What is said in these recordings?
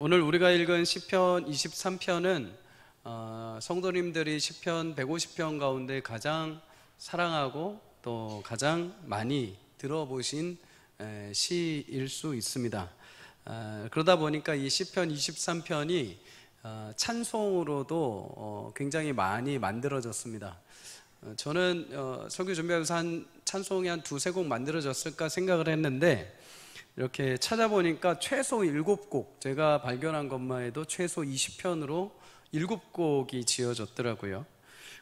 오늘 우리가 읽은 시편 23편은 성도님들이 시편 150편 가운데 가장 사랑하고 또 가장 많이 들어보신 시일 수 있습니다. 그러다 보니까 이 시편 23편이 찬송으로도 굉장히 많이 만들어졌습니다. 저는 설교 준비하면서 찬송이 한 두세 곡 만들어졌을까 생각을 했는데 이렇게 찾아보니까 최소 7곡, 제가 발견한 것만 해도 최소 20편으로 7곡이 지어졌더라고요.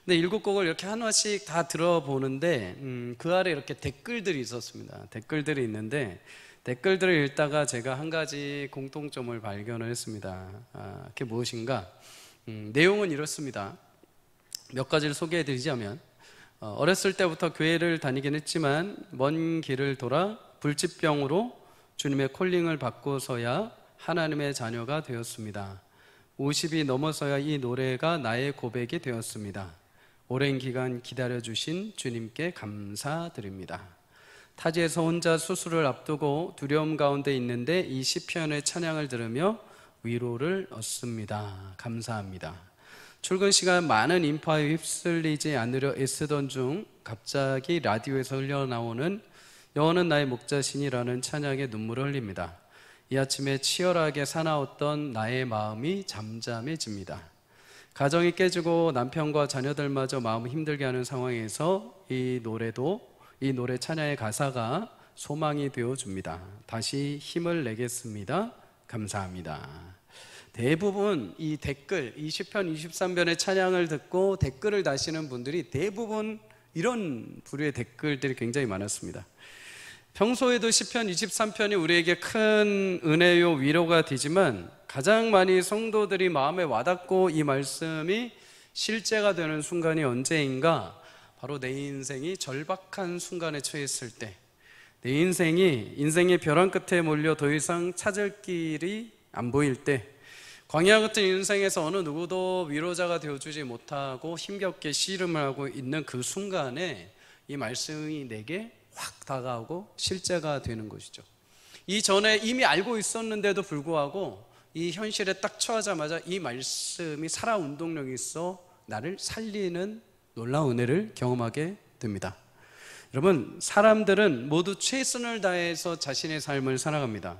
근데 7곡을 이렇게 하나씩 다 들어보는데 그 아래 이렇게 댓글들이 있었습니다. 댓글들이 있는데 댓글들을 읽다가 제가 한 가지 공통점을 발견을 했습니다. 그게 무엇인가? 내용은 이렇습니다. 몇 가지를 소개해 드리자면, 어렸을 때부터 교회를 다니긴 했지만 먼 길을 돌아 불치병으로 주님의 콜링을 받고서야 하나님의 자녀가 되었습니다. 50이 넘어서야 이 노래가 나의 고백이 되었습니다. 오랜 기간 기다려주신 주님께 감사드립니다. 타지에서 혼자 수술을 앞두고 두려움 가운데 있는데 이 시편의 찬양을 들으며 위로를 얻습니다. 감사합니다. 출근 시간 많은 인파에 휩쓸리지 않으려 애쓰던 중 갑자기 라디오에서 흘러나오는 여호와는 나의 목자시니라는 찬양에 눈물을 흘립니다. 이 아침에 치열하게 사나웠던 나의 마음이 잠잠해집니다. 가정이 깨지고 남편과 자녀들마저 마음을 힘들게 하는 상황에서 이 노래 찬양의 가사가 소망이 되어줍니다. 다시 힘을 내겠습니다. 감사합니다. 대부분 이 댓글, 이 시편 23편의 찬양을 듣고 댓글을 다시는 분들이 대부분 이런 부류의 댓글들이 굉장히 많았습니다. 평소에도 시편 23편이 우리에게 큰 은혜요 위로가 되지만 가장 많이 성도들이 마음에 와닿고 이 말씀이 실제가 되는 순간이 언제인가? 바로 내 인생이 절박한 순간에 처했을 때, 내 인생의 벼랑 끝에 몰려 더 이상 찾을 길이 안 보일 때, 광야 같은 인생에서 어느 누구도 위로자가 되어주지 못하고 힘겹게 씨름을 하고 있는 그 순간에 이 말씀이 내게 확 다가오고 실제가 되는 것이죠. 이전에 이미 알고 있었는데도 불구하고 이 현실에 딱 처하자마자 이 말씀이 살아 운동력이 있어 나를 살리는 놀라운 은혜를 경험하게 됩니다. 여러분, 사람들은 모두 최선을 다해서 자신의 삶을 살아갑니다.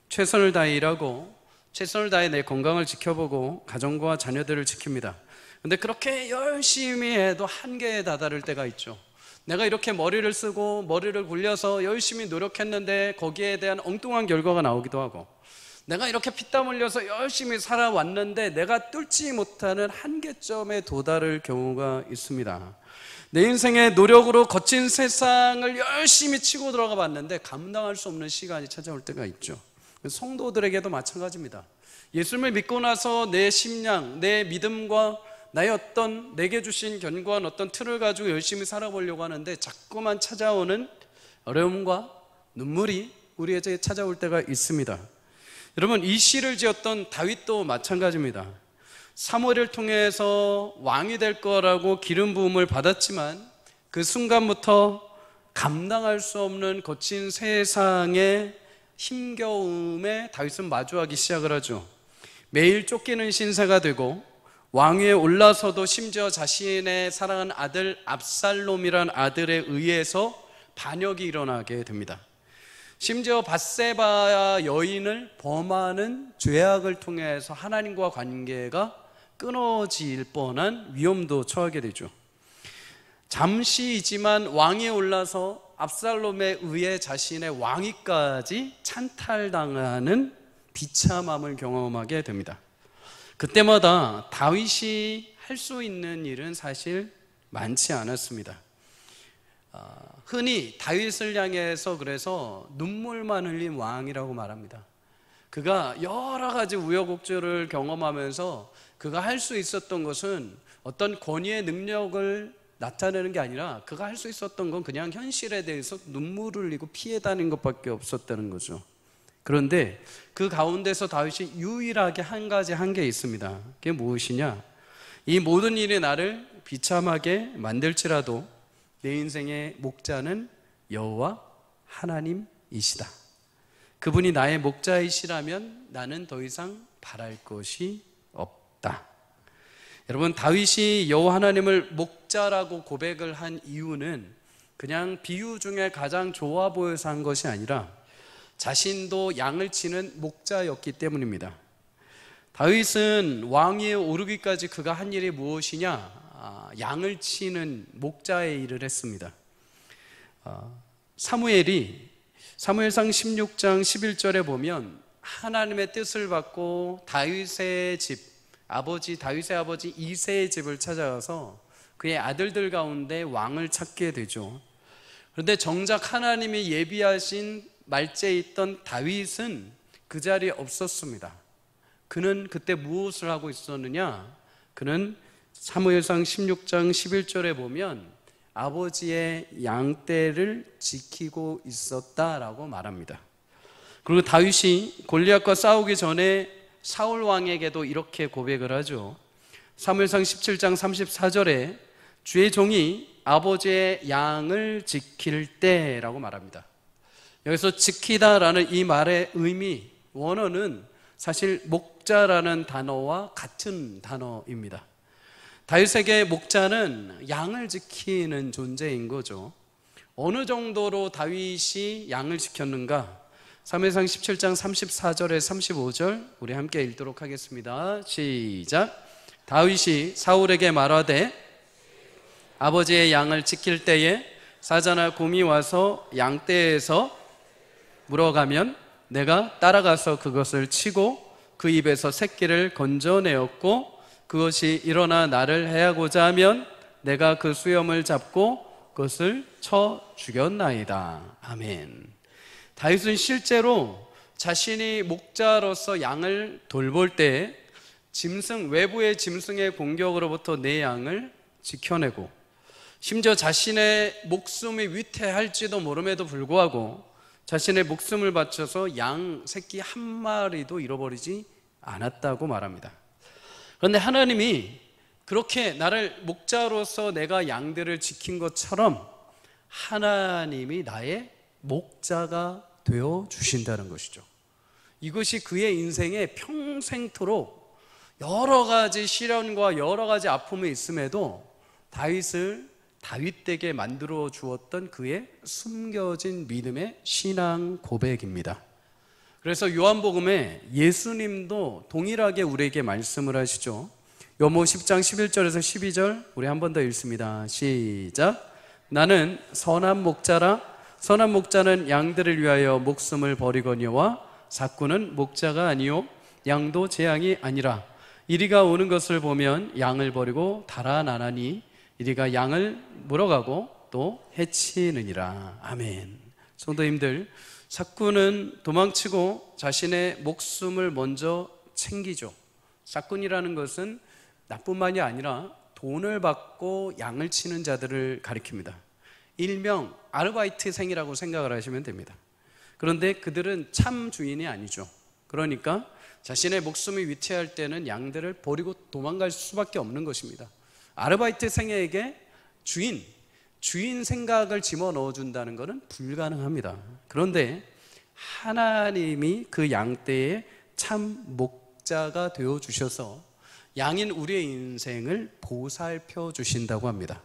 최선을 다해 일하고 최선을 다해 내 건강을 지켜보고 가정과 자녀들을 지킵니다. 근데 그렇게 열심히 해도 한계에 다다를 때가 있죠. 내가 이렇게 머리를 쓰고 머리를 굴려서 열심히 노력했는데 거기에 대한 엉뚱한 결과가 나오기도 하고, 내가 이렇게 피땀 흘려서 열심히 살아왔는데 내가 뚫지 못하는 한계점에 도달할 경우가 있습니다. 내 인생의 노력으로 거친 세상을 열심히 치고 들어가 봤는데 감당할 수 없는 시간이 찾아올 때가 있죠. 성도들에게도 마찬가지입니다. 예수님을 믿고 나서 내 심령, 내 믿음과 나의 내게 주신 견고한 틀을 가지고 열심히 살아보려고 하는데 자꾸만 찾아오는 어려움과 눈물이 우리에게 찾아올 때가 있습니다. 여러분, 이 시를 지었던 다윗도 마찬가지입니다. 사무엘을 통해서 왕이 될 거라고 기름 부음을 받았지만 그 순간부터 감당할 수 없는 거친 세상의 힘겨움에 다윗은 마주하기 시작을 하죠. 매일 쫓기는 신세가 되고 왕위에 올라서도 심지어 자신의 사랑하는 아들 압살롬이란 아들에 의해서 반역이 일어나게 됩니다. 심지어 밧세바 여인을 범하는 죄악을 통해서 하나님과 관계가 끊어질 뻔한 위험도 처하게 되죠. 잠시이지만 왕위에 올라서 압살롬에 의해 자신의 왕위까지 찬탈당하는 비참함을 경험하게 됩니다. 그때마다 다윗이 할 수 있는 일은 사실 많지 않았습니다. 흔히 다윗을 향해서 그래서 눈물만 흘린 왕이라고 말합니다. 그가 여러 가지 우여곡절을 경험하면서 그가 할 수 있었던 것은 어떤 권위의 능력을 나타내는 게 아니라 그가 할 수 있었던 건 그냥 현실에 대해서 눈물을 흘리고 피해다니는 것밖에 없었다는 거죠. 그런데 그 가운데서 다윗이 유일하게 한 가지 한게 있습니다. 그게 무엇이냐? 이 모든 일이 나를 비참하게 만들지라도 내 인생의 목자는 여호와 하나님이시다. 그분이 나의 목자이시라면 나는 더 이상 바랄 것이 없다. 여러분, 다윗이 여호와 하나님을 목자라고 고백을 한 이유는 그냥 비유 중에 가장 좋아 보여서 한 것이 아니라 자신도 양을 치는 목자였기 때문입니다. 다윗은 왕위에 오르기까지 그가 한 일이 무엇이냐? 양을 치는 목자의 일을 했습니다. 사무엘상 16장 11절에 보면 하나님의 뜻을 받고 다윗의 아버지 이새의 집을 찾아가서 그의 아들들 가운데 왕을 찾게 되죠. 그런데 정작 하나님이 예비하신 말제에 있던 다윗은 그 자리에 없었습니다. 그는 그때 무엇을 하고 있었느냐? 그는 사무엘상 16장 11절에 보면 아버지의 양떼를 지키고 있었다라고 말합니다. 그리고 다윗이 골리앗과 싸우기 전에 사울 왕에게도 이렇게 고백을 하죠. 사무엘상 17장 34절에 주의 종이 아버지의 양을 지킬 때라고 말합니다. 여기서 지키다라는 이 말의 의미, 원어는 사실 목자라는 단어와 같은 단어입니다. 다윗에게 목자는 양을 지키는 존재인 거죠. 어느 정도로 다윗이 양을 지켰는가? 사무엘상 17장 34절에 35절 우리 함께 읽도록 하겠습니다. 시작. 다윗이 사울에게 말하되 아버지의 양을 지킬 때에 사자나 곰이 와서 양떼에서 물어가면 내가 따라가서 그것을 치고 그 입에서 새끼를 건져내었고 그것이 일어나 나를 해하고자 하면 내가 그 수염을 잡고 그것을 쳐 죽였나이다. 아멘. 다윗은 실제로 자신이 목자로서 양을 돌볼 때 외부의 짐승의 공격으로부터 내 양을 지켜내고 심지어 자신의 목숨이 위태할지도 모름에도 불구하고 자신의 목숨을 바쳐서 양 새끼 한 마리도 잃어버리지 않았다고 말합니다. 그런데 하나님이 그렇게 나를 목자로서 내가 양들을 지킨 것처럼 하나님이 나의 목자가 되어 주신다는 것이죠. 이것이 그의 인생에 평생토록 여러 가지 시련과 여러 가지 아픔이 있음에도 다윗되게 만들어 주었던 그의 숨겨진 믿음의 신앙 고백입니다. 그래서 요한복음에 예수님도 동일하게 우리에게 말씀을 하시죠. 요모 10장 11절에서 12절 우리 한 번 더 읽습니다. 시작. 나는 선한 목자라. 선한 목자는 양들을 위하여 목숨을 버리거니와 삭구는 목자가 아니요 양도 제 양이 아니라 이리가 오는 것을 보면 양을 버리고 달아나나니 이리가 양을 물어가고 또 해치느니라. 아멘. 성도님들, 삭구는 도망치고 자신의 목숨을 먼저 챙기죠. 삭군이라는 것은 나뿐만이 아니라 돈을 받고 양을 치는 자들을 가리킵니다. 일명 아르바이트생이라고 생각을 하시면 됩니다. 그런데 그들은 참 주인이 아니죠. 그러니까 자신의 목숨이 위태할 때는 양들을 버리고 도망갈 수밖에 없는 것입니다. 아르바이트생에게 주인 생각을 집어넣어 준다는 것은 불가능합니다. 그런데 하나님이 그 양떼의 참 목자가 되어 주셔서 양인 우리의 인생을 보살펴 주신다고 합니다.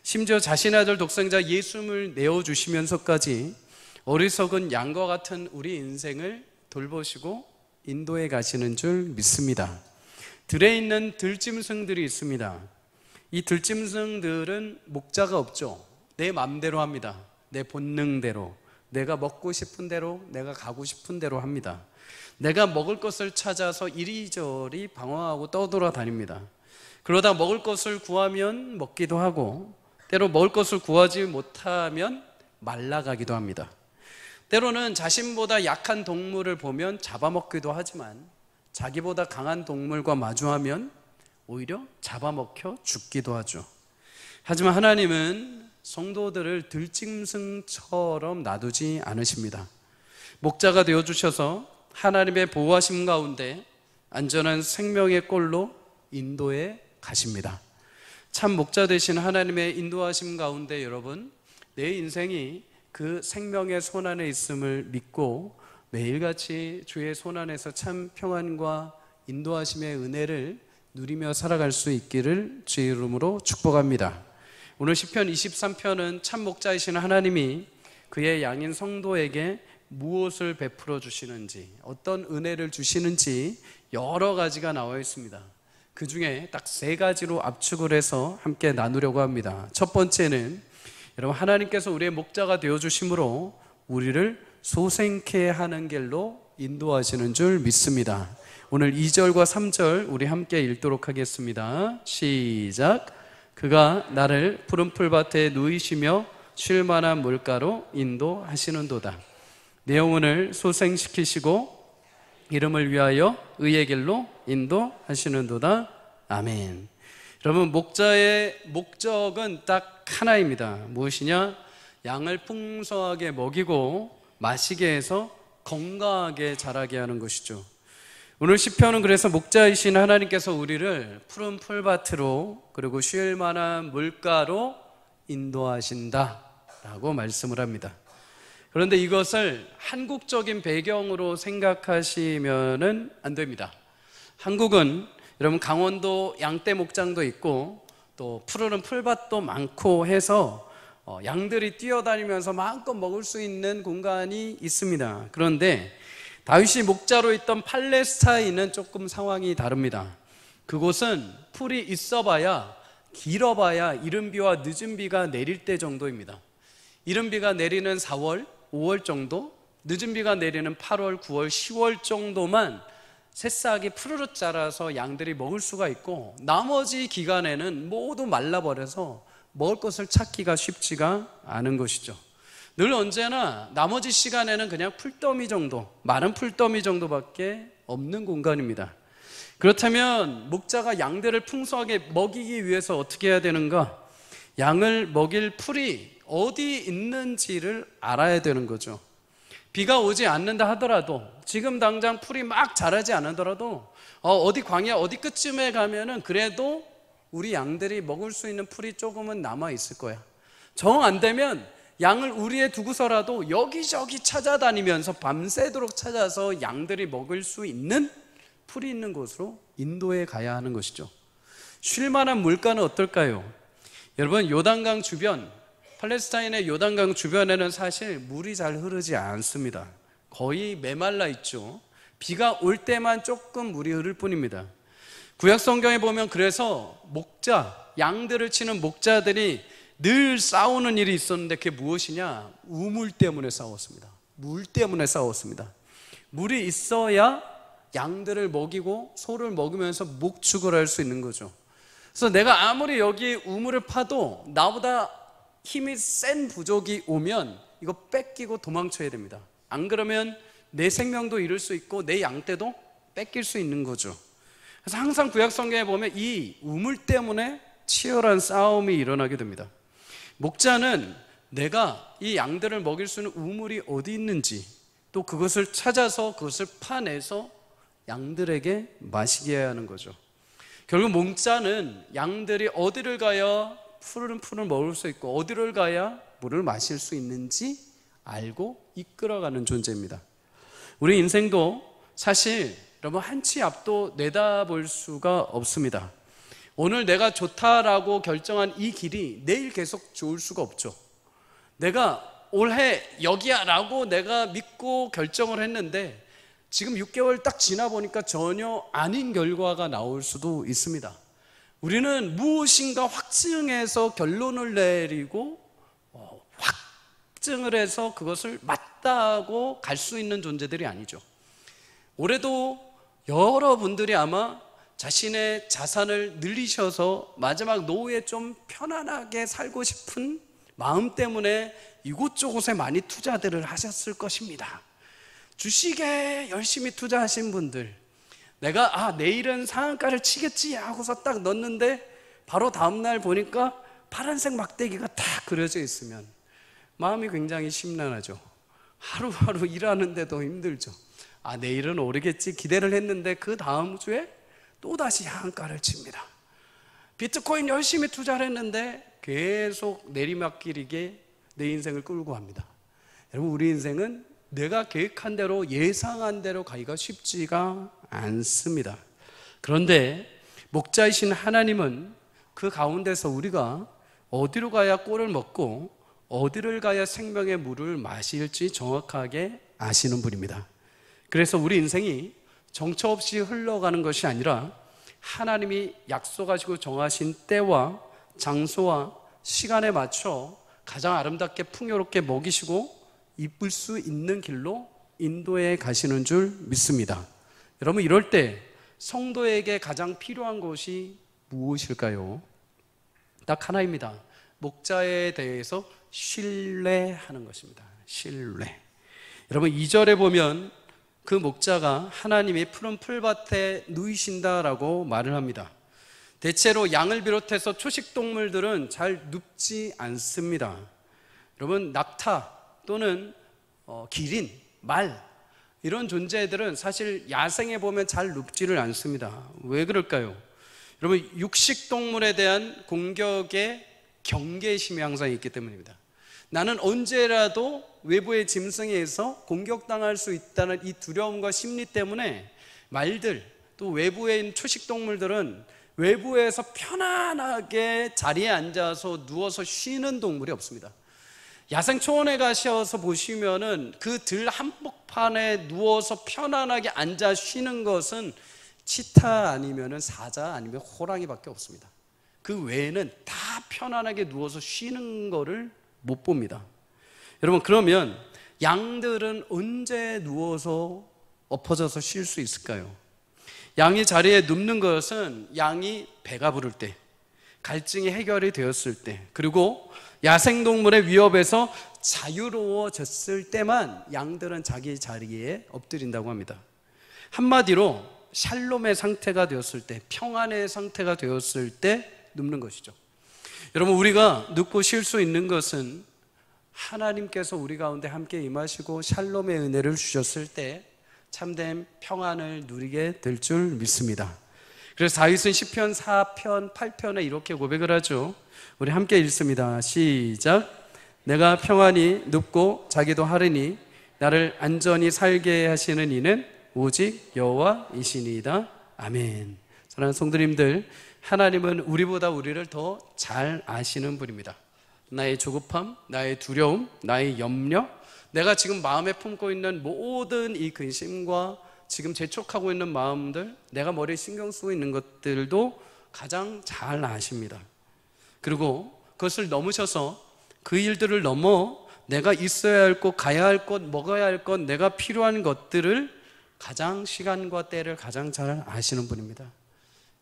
심지어 자신의 아들 독생자 예수를 내어주시면서까지 어리석은 양과 같은 우리 인생을 돌보시고 인도해 가시는 줄 믿습니다. 들에 있는 들짐승들이 있습니다. 이 들짐승들은 목자가 없죠. 내 마음대로 합니다. 내 본능대로, 내가 먹고 싶은 대로, 내가 가고 싶은 대로 합니다. 내가 먹을 것을 찾아서 이리저리 방황하고 떠돌아다닙니다. 그러다 먹을 것을 구하면 먹기도 하고 때로 먹을 것을 구하지 못하면 말라가기도 합니다. 때로는 자신보다 약한 동물을 보면 잡아먹기도 하지만 자기보다 강한 동물과 마주하면 오히려 잡아먹혀 죽기도 하죠. 하지만 하나님은 성도들을 들짐승처럼 놔두지 않으십니다. 목자가 되어주셔서 하나님의 보호하심 가운데 안전한 생명의 꼴로 인도해 가십니다. 참 목자 되신 하나님의 인도하심 가운데 여러분, 내 인생이 그 생명의 손안에 있음을 믿고 매일같이 주의 손안에서 참 평안과 인도하심의 은혜를 누리며 살아갈 수 있기를 주의 이름으로 축복합니다. 오늘 시편 23편은 참 목자이신 하나님이 그의 양인 성도에게 무엇을 베풀어 주시는지, 어떤 은혜를 주시는지 여러 가지가 나와 있습니다. 그 중에 딱 세 가지로 압축을 해서 함께 나누려고 합니다. 첫 번째는 여러분, 하나님께서 우리의 목자가 되어주심으로 우리를 소생케 하는 길로 인도하시는 줄 믿습니다. 오늘 2절과 3절 우리 함께 읽도록 하겠습니다. 시작. 그가 나를 푸른 풀밭에 누이시며 쉴 만한 물가로 인도하시는도다. 내 영혼을 소생시키시고 이름을 위하여 의의 길로 인도하시는도다. 아멘. 여러분, 목자의 목적은 딱 하나입니다. 무엇이냐? 양을 풍성하게 먹이고 마시게 해서 건강하게 자라게 하는 것이죠. 오늘 시편은 그래서 목자이신 하나님께서 우리를 푸른 풀밭으로 그리고 쉴 만한 물가로 인도하신다 라고 말씀을 합니다. 그런데 이것을 한국적인 배경으로 생각하시면은 안 됩니다. 한국은 여러분, 강원도 양떼 목장도 있고 또 푸르른 풀밭도 많고 해서 양들이 뛰어다니면서 마음껏 먹을 수 있는 공간이 있습니다. 그런데 다윗이 목자로 있던 팔레스타인은 조금 상황이 다릅니다. 그곳은 풀이 있어봐야, 길어봐야 이른 비와 늦은 비가 내릴 때 정도입니다. 이른 비가 내리는 4월, 5월 정도, 늦은 비가 내리는 8월, 9월, 10월 정도만 새싹이 푸르르 자라서 양들이 먹을 수가 있고, 나머지 기간에는 모두 말라버려서 먹을 것을 찾기가 쉽지가 않은 것이죠. 늘 언제나 나머지 시간에는 그냥 풀더미 정도, 마른 풀더미 정도밖에 없는 공간입니다. 그렇다면 목자가 양들을 풍성하게 먹이기 위해서 어떻게 해야 되는가? 양을 먹일 풀이 어디 있는지를 알아야 되는 거죠. 비가 오지 않는다 하더라도, 지금 당장 풀이 막 자라지 않더라도 어디 광야 어디 끝쯤에 가면은 그래도 우리 양들이 먹을 수 있는 풀이 조금은 남아 있을 거야. 정 안 되면 양을 우리에 두고서라도 여기저기 찾아다니면서 밤새도록 찾아서 양들이 먹을 수 있는 풀이 있는 곳으로 인도에 가야 하는 것이죠. 쉴 만한 물가는 어떨까요? 여러분, 요단강 주변, 팔레스타인의 요단강 주변에는 사실 물이 잘 흐르지 않습니다. 거의 메말라 있죠. 비가 올 때만 조금 물이 흐를 뿐입니다. 구약 성경에 보면 그래서 목자, 양들을 치는 목자들이 늘 싸우는 일이 있었는데 그게 무엇이냐? 우물 때문에 싸웠습니다. 물 때문에 싸웠습니다. 물이 있어야 양들을 먹이고 소를 먹으면서 목축을 할 수 있는 거죠. 그래서 내가 아무리 여기 우물을 파도 나보다 힘이 센 부족이 오면 이거 뺏기고 도망쳐야 됩니다. 안 그러면 내 생명도 잃을 수 있고 내 양떼도 뺏길 수 있는 거죠. 그래서 항상 구약 성경에 보면 이 우물 때문에 치열한 싸움이 일어나게 됩니다. 목자는 내가 이 양들을 먹일 수 있는 우물이 어디 있는지, 또 그것을 찾아서 그것을 파내서 양들에게 마시게 해야 하는 거죠. 결국 목자는 양들이 어디를 가야 푸른 풀을 먹을 수 있고 어디를 가야 물을 마실 수 있는지 알고 이끌어가는 존재입니다. 우리 인생도 사실 여러분, 한치 앞도 내다볼 수가 없습니다. 오늘 내가 좋다라고 결정한 이 길이 내일 계속 좋을 수가 없죠. 내가 올해 여기야 라고 내가 믿고 결정을 했는데 지금 6개월 딱 지나 보니까 전혀 아닌 결과가 나올 수도 있습니다. 우리는 무엇인가 확증해서 결론을 내리고 확증을 해서 그것을 맞다고 갈 수 있는 존재들이 아니죠. 올해도 여러분들이 아마 자신의 자산을 늘리셔서 마지막 노후에 좀 편안하게 살고 싶은 마음 때문에 이곳저곳에 많이 투자들을 하셨을 것입니다. 주식에 열심히 투자하신 분들, 내가 내일은 상한가를 치겠지 하고서 딱 넣었는데 바로 다음날 보니까 파란색 막대기가 딱 그려져 있으면 마음이 굉장히 심란하죠. 하루하루 일하는데도 힘들죠. 내일은 오르겠지 기대를 했는데 그 다음 주에 또다시 하한가를 칩니다. 비트코인 열심히 투자를 했는데 계속 내리막길이게 내 인생을 끌고 갑니다. 여러분, 우리 인생은 내가 계획한 대로, 예상한 대로 가기가 쉽지가 않습니다. 그런데 목자이신 하나님은 그 가운데서 우리가 어디로 가야 꼴을 먹고 어디를 가야 생명의 물을 마실지 정확하게 아시는 분입니다. 그래서 우리 인생이 정처 없이 흘러가는 것이 아니라 하나님이 약속하시고 정하신 때와 장소와 시간에 맞춰 가장 아름답게 풍요롭게 먹이시고 이쁠 수 있는 길로 인도해 가시는 줄 믿습니다. 여러분, 이럴 때 성도에게 가장 필요한 것이 무엇일까요? 딱 하나입니다. 목자에 대해서 신뢰하는 것입니다. 신뢰. 여러분, 2절에 보면 그 목자가 하나님이 푸른 풀밭에 누이신다라고 말을 합니다. 대체로 양을 비롯해서 초식동물들은 잘 눕지 않습니다. 여러분, 낙타 또는 기린, 말 이런 존재들은 사실 야생에 보면 잘 눕지를 않습니다. 왜 그럴까요? 여러분, 육식동물에 대한 공격의 경계심이 항상 있기 때문입니다. 나는 언제라도 외부의 짐승에 의해서 공격당할 수 있다는 이 두려움과 심리 때문에 말들, 또 외부에 있는 초식동물들은 외부에서 편안하게 자리에 앉아서 누워서 쉬는 동물이 없습니다. 야생 초원에 가셔서 보시면은 그 들 한복판에 누워서 편안하게 앉아 쉬는 것은 치타 아니면은 사자 아니면 호랑이밖에 없습니다. 그 외에는 다 편안하게 누워서 쉬는 거를 못 봅니다. 여러분, 그러면 양들은 언제 누워서 엎어져서 쉴 수 있을까요? 양이 자리에 눕는 것은 양이 배가 부를 때, 갈증이 해결이 되었을 때, 그리고 야생동물의 위협에서 자유로워졌을 때만 양들은 자기 자리에 엎드린다고 합니다. 한마디로 샬롬의 상태가 되었을 때, 평안의 상태가 되었을 때 눕는 것이죠. 여러분, 우리가 눕고 쉴 수 있는 것은 하나님께서 우리 가운데 함께 임하시고 샬롬의 은혜를 주셨을 때 참된 평안을 누리게 될 줄 믿습니다. 그래서 다윗은 시편 4편 8편에 이렇게 고백을 하죠. 우리 함께 읽습니다. 시작. 내가 평안히 눕고 자기도 하리니 나를 안전히 살게 하시는 이는 오직 여호와이시니이다. 아멘. 사랑하는 성도님들, 하나님은 우리보다 우리를 더 잘 아시는 분입니다. 나의 조급함, 나의 두려움, 나의 염려, 내가 지금 마음에 품고 있는 모든 이 근심과 지금 재촉하고 있는 마음들, 내가 머리에 신경 쓰고 있는 것들도 가장 잘 아십니다. 그리고 그것을 넘으셔서 그 일들을 넘어 내가 있어야 할 곳, 가야 할 곳, 먹어야 할 것, 내가 필요한 것들을 가장 시간과 때를 가장 잘 아시는 분입니다.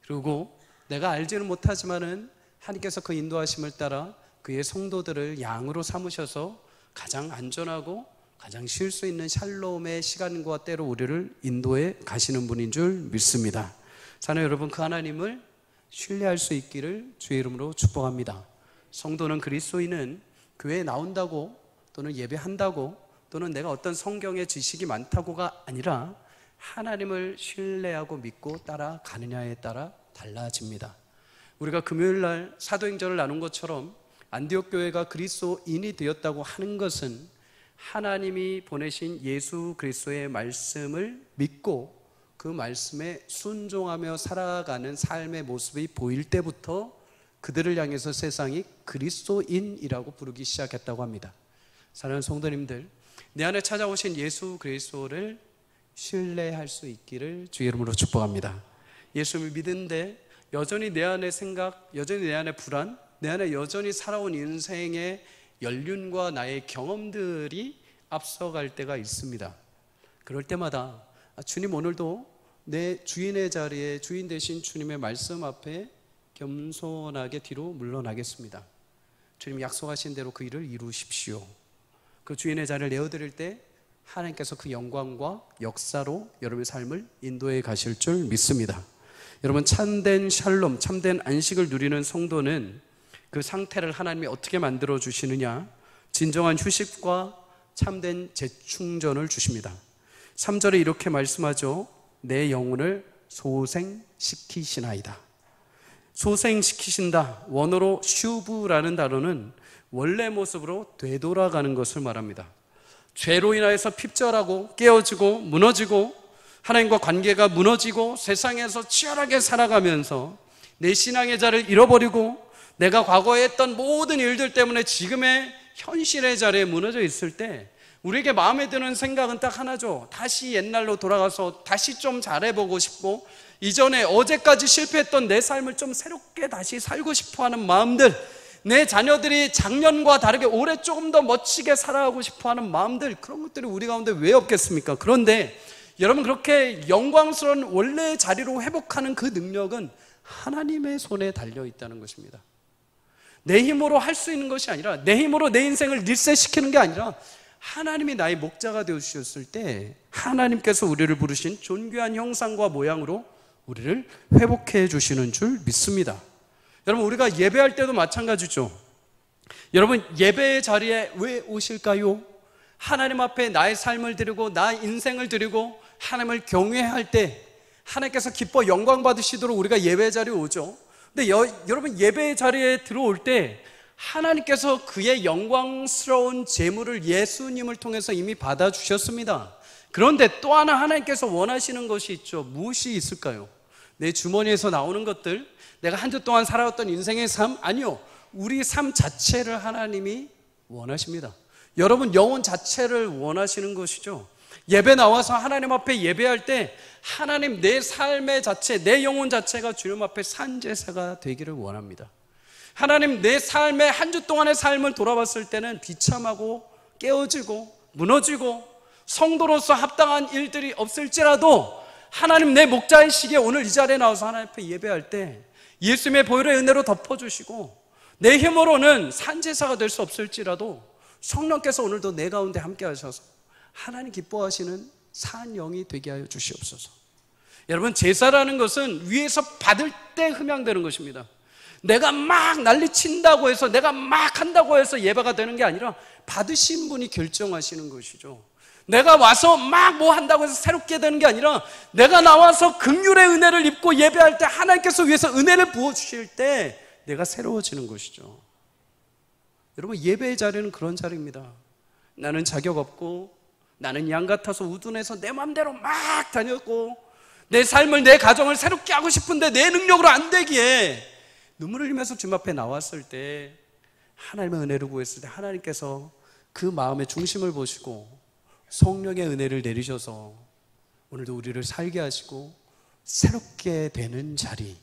그리고 내가 알지는 못하지만은 하나님께서 그 인도하심을 따라 그의 성도들을 양으로 삼으셔서 가장 안전하고 가장 쉴 수 있는 샬롬의 시간과 때로 우리를 인도해 가시는 분인 줄 믿습니다. 사랑하는 여러분, 그 하나님을 신뢰할 수 있기를 주의 이름으로 축복합니다. 성도는 그리스도인은 교회에 나온다고 또는 예배한다고 또는 내가 어떤 성경의 지식이 많다고가 아니라 하나님을 신뢰하고 믿고 따라가느냐에 따라 달라집니다. 우리가 금요일날 사도행전을 나눈 것처럼 안디옥 교회가 그리스도인이 되었다고 하는 것은 하나님이 보내신 예수 그리스도의 말씀을 믿고 그 말씀에 순종하며 살아가는 삶의 모습이 보일 때부터 그들을 향해서 세상이 그리스도인이라고 부르기 시작했다고 합니다. 사랑하는 성도님들, 내 안에 찾아오신 예수 그리스도를 신뢰할 수 있기를 주의 이름으로 축복합니다. 예수를 믿는데 여전히 내 안의 생각, 여전히 내 안의 불안, 내 안에 여전히 살아온 인생의 연륜과 나의 경험들이 앞서갈 때가 있습니다. 그럴 때마다 주님, 오늘도 내 주인의 자리에 주인 되신 주님의 말씀 앞에 겸손하게 뒤로 물러나겠습니다. 주님 약속하신 대로 그 일을 이루십시오. 그 주인의 자리를 내어드릴 때 하나님께서 그 영광과 역사로 여러분의 삶을 인도해 가실 줄 믿습니다. 여러분, 참된 샬롬, 참된 안식을 누리는 성도는 그 상태를 하나님이 어떻게 만들어 주시느냐? 진정한 휴식과 참된 재충전을 주십니다. 3절에 이렇게 말씀하죠. 내 영혼을 소생시키시나이다. 소생시키신다. 원어로 슈브라는 단어는 원래 모습으로 되돌아가는 것을 말합니다. 죄로 인하여서 핍절하고 깨어지고 무너지고 하나님과 관계가 무너지고 세상에서 치열하게 살아가면서 내 신앙의 자리를 잃어버리고 내가 과거에 했던 모든 일들 때문에 지금의 현실의 자리에 무너져 있을 때 우리에게 마음에 드는 생각은 딱 하나죠. 다시 옛날로 돌아가서 다시 좀 잘해보고 싶고 이전에 어제까지 실패했던 내 삶을 좀 새롭게 다시 살고 싶어하는 마음들, 내 자녀들이 작년과 다르게 올해 조금 더 멋지게 살아가고 싶어하는 마음들, 그런 것들이 우리 가운데 왜 없겠습니까? 그런데 여러분, 그렇게 영광스러운 원래의 자리로 회복하는 그 능력은 하나님의 손에 달려 있다는 것입니다. 내 힘으로 할 수 있는 것이 아니라, 내 힘으로 내 인생을 리셋시키는 게 아니라 하나님이 나의 목자가 되어주셨을 때 하나님께서 우리를 부르신 존귀한 형상과 모양으로 우리를 회복해 주시는 줄 믿습니다. 여러분, 우리가 예배할 때도 마찬가지죠. 여러분, 예배의 자리에 왜 오실까요? 하나님 앞에 나의 삶을 드리고 나의 인생을 드리고 하나님을 경외할 때 하나님께서 기뻐 영광 받으시도록 우리가 예배의 자리에 오죠. 근데 여러분, 예배의 자리에 들어올 때 하나님께서 그의 영광스러운 제물을 예수님을 통해서 이미 받아주셨습니다. 그런데 또 하나 하나님께서 원하시는 것이 있죠. 무엇이 있을까요? 내 주머니에서 나오는 것들, 내가 한 주 동안 살아왔던 인생의 삶? 아니요, 우리 삶 자체를 하나님이 원하십니다. 여러분, 영혼 자체를 원하시는 것이죠. 예배 나와서 하나님 앞에 예배할 때 하나님, 내 삶의 자체, 내 영혼 자체가 주님 앞에 산제사가 되기를 원합니다. 하나님, 내 삶의 한 주 동안의 삶을 돌아봤을 때는 비참하고 깨어지고 무너지고 성도로서 합당한 일들이 없을지라도 하나님, 내 목자의 시기에 오늘 이 자리에 나와서 하나님 앞에 예배할 때 예수님의 보혈의 은혜로 덮어주시고 내 힘으로는 산제사가 될 수 없을지라도 성령께서 오늘도 내 가운데 함께 하셔서 하나님 기뻐하시는 산 영이 되게 하여 주시옵소서. 여러분, 제사라는 것은 위에서 받을 때 흠양되는 것입니다. 내가 막 난리친다고 해서, 내가 막 한다고 해서 예배가 되는 게 아니라 받으신 분이 결정하시는 것이죠. 내가 와서 막 뭐 한다고 해서 새롭게 되는 게 아니라 내가 나와서 긍휼의 은혜를 입고 예배할 때 하나님께서 위해서 은혜를 부어주실 때 내가 새로워지는 것이죠. 여러분, 예배의 자리는 그런 자리입니다. 나는 자격 없고 나는 양 같아서 우둔해서 내 마음대로 막 다녔고 내 삶을, 내 가정을 새롭게 하고 싶은데 내 능력으로 안 되기에 눈물을 흘리면서 주님 앞에 나왔을 때, 하나님의 은혜를 구했을 때 하나님께서 그 마음의 중심을 보시고 성령의 은혜를 내리셔서 오늘도 우리를 살게 하시고 새롭게 되는 자리,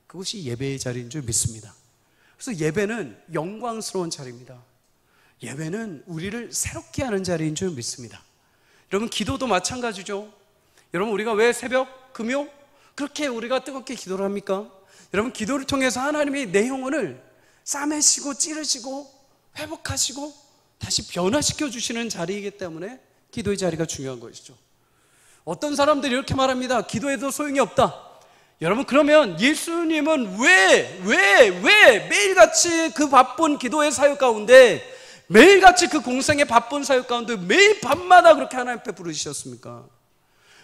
그것이 예배의 자리인 줄 믿습니다. 그래서 예배는 영광스러운 자리입니다. 예배는 우리를 새롭게 하는 자리인 줄 믿습니다. 여러분, 기도도 마찬가지죠. 여러분, 우리가 왜 새벽, 금요 그렇게 우리가 뜨겁게 기도를 합니까? 여러분, 기도를 통해서 하나님이 내 영혼을 싸매시고 찌르시고 회복하시고 다시 변화시켜 주시는 자리이기 때문에 기도의 자리가 중요한 것이죠. 어떤 사람들이 이렇게 말합니다. 기도해도 소용이 없다. 여러분, 그러면 예수님은 왜 매일같이 그 바쁜 기도의 사역 가운데, 매일같이 그 공생의 바쁜 사역 가운데 매일 밤마다 그렇게 하나님 앞에 부르시셨습니까?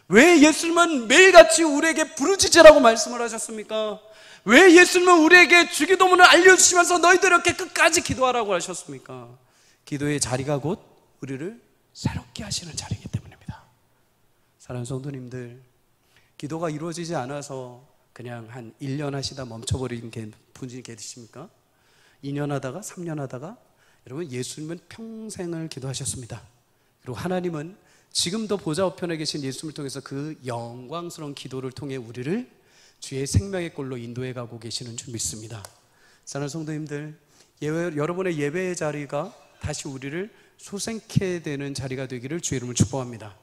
왜 예수님은 매일같이 우리에게 부르짖으라고 말씀을 하셨습니까? 왜 예수님은 우리에게 주기도문을 알려주시면서 너희들 이렇게 끝까지 기도하라고 하셨습니까? 기도의 자리가 곧 우리를 새롭게 하시는 자리이기 때문입니다. 사랑하는 성도님들, 기도가 이루어지지 않아서 그냥 한 1년 하시다 멈춰버린 분이 계십니까? 2년 하다가 3년 하다가, 여러분, 예수님은 평생을 기도하셨습니다. 그리고 하나님은 지금도 보좌 우편에 계신 예수님을 통해서 그 영광스러운 기도를 통해 우리를 주의 생명의 꼴로 인도해 가고 계시는 줄 믿습니다. 사랑하는 성도님들, 여러분의 예배의 자리가 다시 우리를 소생케 되는 자리가 되기를 주의 이름으로 축복합니다.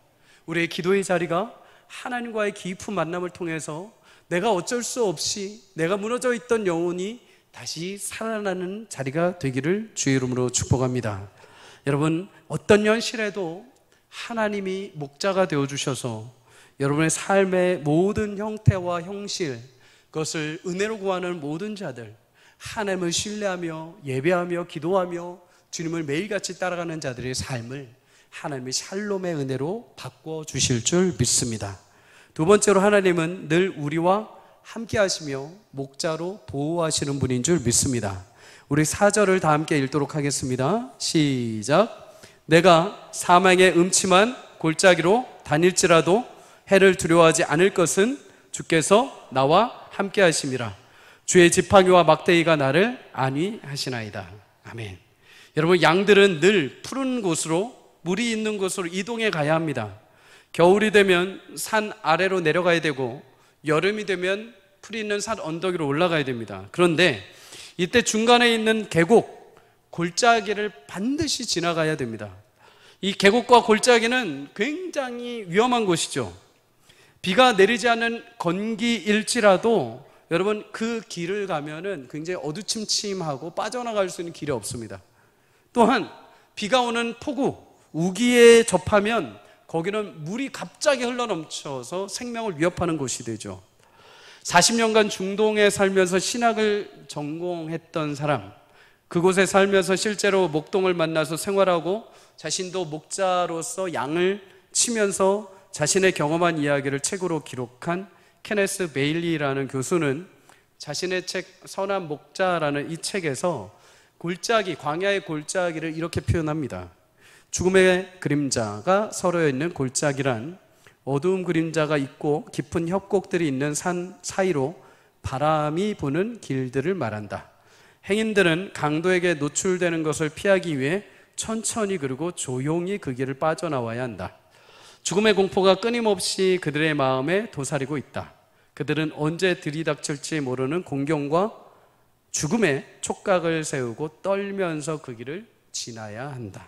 우리의 기도의 자리가 하나님과의 깊은 만남을 통해서 내가 어쩔 수 없이 내가 무너져 있던 영혼이 다시 살아나는 자리가 되기를 주의 이름으로 축복합니다. 여러분, 어떤 현실에도 하나님이 목자가 되어주셔서 여러분의 삶의 모든 형태와 형실, 그것을 은혜로 구하는 모든 자들, 하나님을 신뢰하며 예배하며 기도하며 주님을 매일같이 따라가는 자들의 삶을 하나님의 샬롬의 은혜로 바꿔주실 줄 믿습니다. 두 번째로, 하나님은 늘 우리와 함께 하시며 목자로 보호하시는 분인 줄 믿습니다. 우리 4절을 다 함께 읽도록 하겠습니다. 시작. 내가 사망의 음침한 골짜기로 다닐지라도 해를 두려워하지 않을 것은 주께서 나와 함께 하심이라. 주의 지팡이와 막대기가 나를 안위하시나이다. 아멘. 여러분, 양들은 늘 푸른 곳으로, 물이 있는 곳으로 이동해 가야 합니다. 겨울이 되면 산 아래로 내려가야 되고, 여름이 되면 풀이 있는 산 언덕 위로 올라가야 됩니다. 그런데 이때 중간에 있는 계곡, 골짜기를 반드시 지나가야 됩니다. 이 계곡과 골짜기는 굉장히 위험한 곳이죠. 비가 내리지 않는 건기일지라도 여러분, 그 길을 가면은 굉장히 어두침침하고 빠져나갈 수 있는 길이 없습니다. 또한 비가 오는 폭우, 우기에 접하면 거기는 물이 갑자기 흘러넘쳐서 생명을 위협하는 곳이 되죠. 40년간 중동에 살면서 신학을 전공했던 사람, 그곳에 살면서 실제로 목동을 만나서 생활하고 자신도 목자로서 양을 치면서 자신의 경험한 이야기를 책으로 기록한 케네스 베일리라는 교수는 자신의 책 선한 목자라는 이 책에서 골짜기, 광야의 골짜기를 이렇게 표현합니다. 죽음의 그림자가 서려져 있는 골짜기란 어두운 그림자가 있고 깊은 협곡들이 있는 산 사이로 바람이 부는 길들을 말한다. 행인들은 강도에게 노출되는 것을 피하기 위해 천천히 그리고 조용히 그 길을 빠져나와야 한다. 죽음의 공포가 끊임없이 그들의 마음에 도사리고 있다. 그들은 언제 들이닥칠지 모르는 공경과 죽음의 촉각을 세우고 떨면서 그 길을 지나야 한다.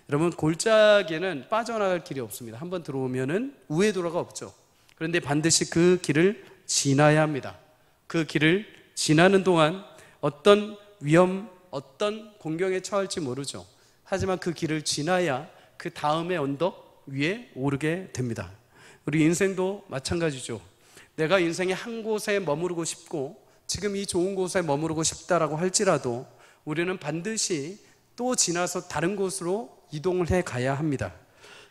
여러분, 골짜기에는 빠져나갈 길이 없습니다. 한번 들어오면은 우회도로가 없죠. 그런데 반드시 그 길을 지나야 합니다. 그 길을 지나는 동안 어떤 위험, 어떤 공경에 처할지 모르죠. 하지만 그 길을 지나야 그 다음의 언덕 위에 오르게 됩니다. 우리 인생도 마찬가지죠. 내가 인생의 한 곳에 머무르고 싶고 지금 이 좋은 곳에 머무르고 싶다라고 할지라도 우리는 반드시 또 지나서 다른 곳으로 이동을 해 가야 합니다.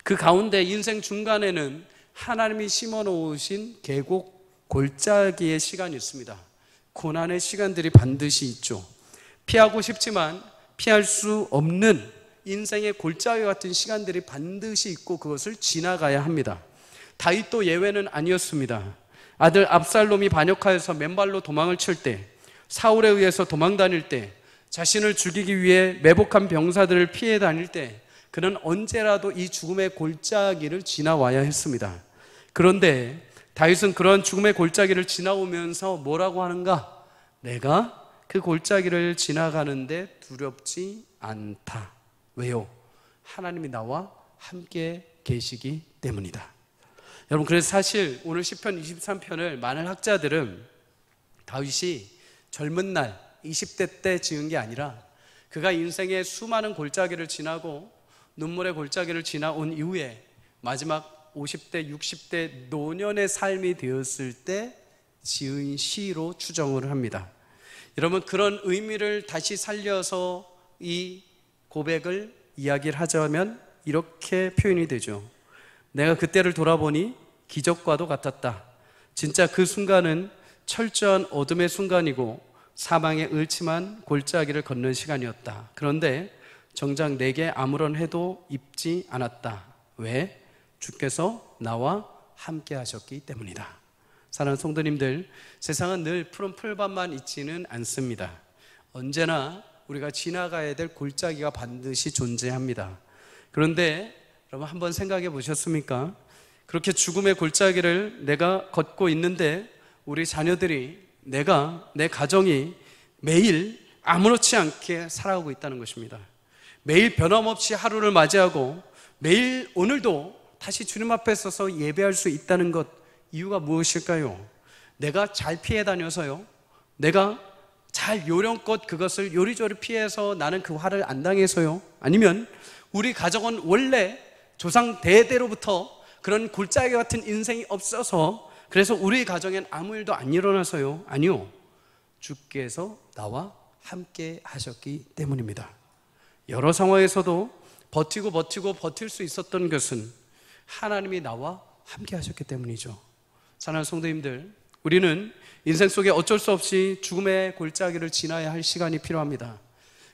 그 가운데 인생 중간에는 하나님이 심어 놓으신 계곡, 골짜기의 시간이 있습니다. 고난의 시간들이 반드시 있죠. 피하고 싶지만 피할 수 없는 인생의 골짜기 같은 시간들이 반드시 있고 그것을 지나가야 합니다. 다윗도 예외는 아니었습니다. 아들 압살롬이 반역하여서 맨발로 도망을 칠 때, 사울에 의해서 도망 다닐 때, 자신을 죽이기 위해 매복한 병사들을 피해 다닐 때 그는 언제라도 이 죽음의 골짜기를 지나와야 했습니다. 그런데 다윗은 그런 죽음의 골짜기를 지나오면서 뭐라고 하는가? 내가 그 골짜기를 지나가는데 두렵지 않다. 왜요? 하나님이 나와 함께 계시기 때문이다. 여러분, 그래서 사실 오늘 시편 23편을 많은 학자들은 다윗이 젊은 날 20대 때 지은 게 아니라 그가 인생의 수많은 골짜기를 지나고 눈물의 골짜기를 지나온 이후에 마지막 50대, 60대 노년의 삶이 되었을 때 지은 시로 추정을 합니다. 여러분, 그런 의미를 다시 살려서 이 고백을 이야기를 하자면 이렇게 표현이 되죠. 내가 그때를 돌아보니 기적과도 같았다. 진짜 그 순간은 철저한 어둠의 순간이고 사망의 을침한 골짜기를 걷는 시간이었다. 그런데 정작 내게 아무런 해도 입지 않았다. 왜? 주께서 나와 함께 하셨기 때문이다. 사랑하는 성도님들, 세상은 늘 푸른 풀밭만 있지는 않습니다. 언제나 우리가 지나가야 될 골짜기가 반드시 존재합니다. 그런데 여러분, 한번 생각해 보셨습니까? 그렇게 죽음의 골짜기를 내가 걷고 있는데 우리 자녀들이, 내가, 내 가정이 매일 아무렇지 않게 살아가고 있다는 것입니다. 매일 변함없이 하루를 맞이하고 매일 오늘도 다시 주님 앞에 서서 예배할 수 있다는 것, 이유가 무엇일까요? 내가 잘 피해 다녀서요? 내가 잘 요령껏 그것을 요리조리 피해서 나는 그 화를 안 당해서요? 아니면 우리 가정은 원래 조상 대대로부터 그런 골짜기 같은 인생이 없어서 그래서 우리 가정엔 아무 일도 안 일어나서요? 아니요, 주께서 나와 함께 하셨기 때문입니다. 여러 상황에서도 버틸 수 있었던 것은 하나님이 나와 함께 하셨기 때문이죠. 사랑하는 성도님들, 우리는 인생 속에 어쩔 수 없이 죽음의 골짜기를 지나야 할 시간이 필요합니다.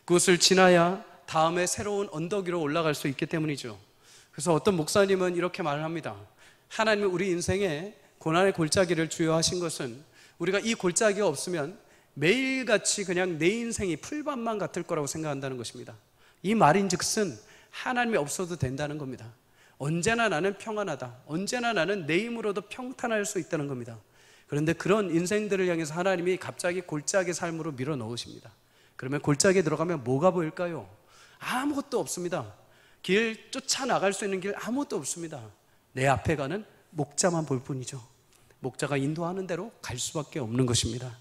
그것을 지나야 다음에 새로운 언덕 위로 올라갈 수 있기 때문이죠. 그래서 어떤 목사님은 이렇게 말을 합니다. 하나님이 우리 인생에 고난의 골짜기를 주여하신 것은 우리가 이 골짜기가 없으면 매일같이 그냥 내 인생이 풀밭만 같을 거라고 생각한다는 것입니다. 이 말인즉슨 하나님이 없어도 된다는 겁니다. 언제나 나는 평안하다, 언제나 나는 내 힘으로도 평탄할 수 있다는 겁니다. 그런데 그런 인생들을 향해서 하나님이 갑자기 골짜기 삶으로 밀어 넣으십니다. 그러면 골짜기에 들어가면 뭐가 보일까요? 아무것도 없습니다. 길 쫓아나갈 수 있는 길 아무것도 없습니다. 내 앞에 가는 목자만 볼 뿐이죠. 목자가 인도하는 대로 갈 수밖에 없는 것입니다.